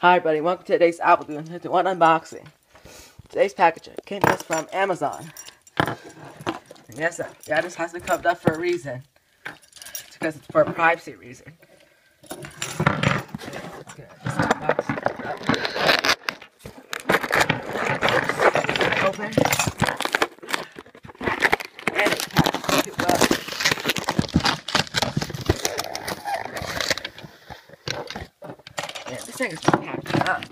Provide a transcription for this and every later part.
Hi everybody, welcome to today's Apple Doing one unboxing. Today's package came to us from Amazon. And yes, yeah, this has been covered up for a reason. It's because it's for a privacy reason. Let's get this box open. And it's packaged it well. Yeah, this thing is packaged up.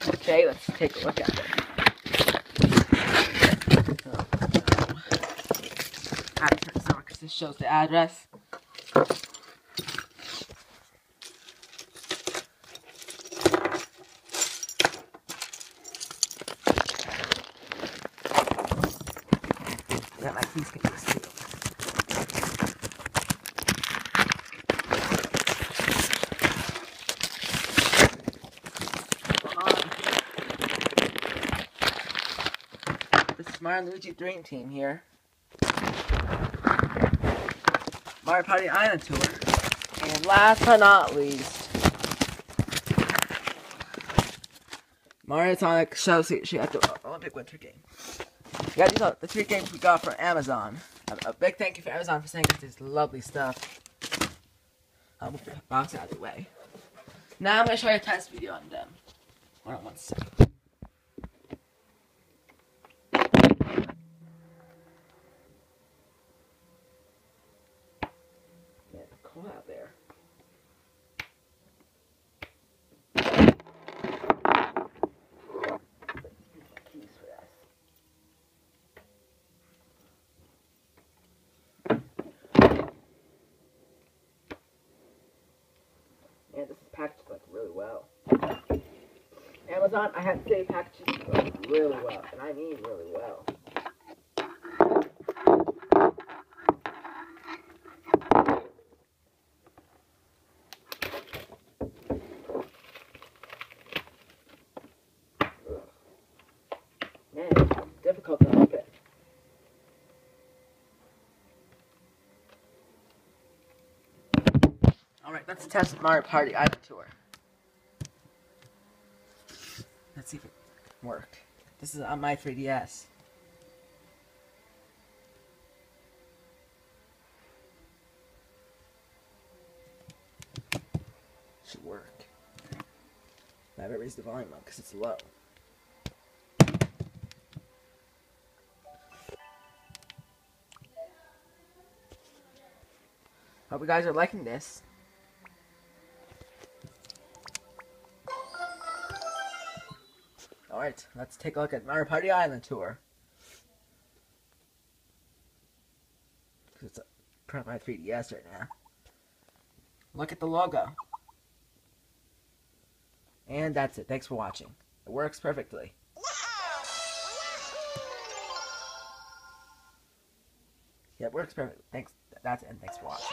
Okay, let's take a look at it. I have to turn this on because this shows the address. Got my keys get this sealed. This is Mario and Luigi Dream Team here. Mario Party Island Tour. And last but not least, Mario Sonic Show She at the Olympic Winter Game. Yeah, these are the 3 games we got from Amazon. A big thank you for Amazon for sending us this lovely stuff. I'll move the box out of the way. Now I'm going to show you a test video on them. Hold on one second. Yeah, cool out there. Keys for that. Yeah, this is packaged like really well. Amazon, I have to say, packages like really well, and I mean really well. Man, it's difficult to open. Alright, let's test Mario Party Island Tour. Let's see if it can work. This is on my 3DS. Should work. I haven't raised the volume up because it's low. Hope you guys are liking this. Alright, let's take a look at Mario Party Island Tour. Because it's in my 3DS right now. Look at the logo. And that's it. Thanks for watching. It works perfectly. Yeah, it works perfectly. Thanks. That's it. And thanks for watching.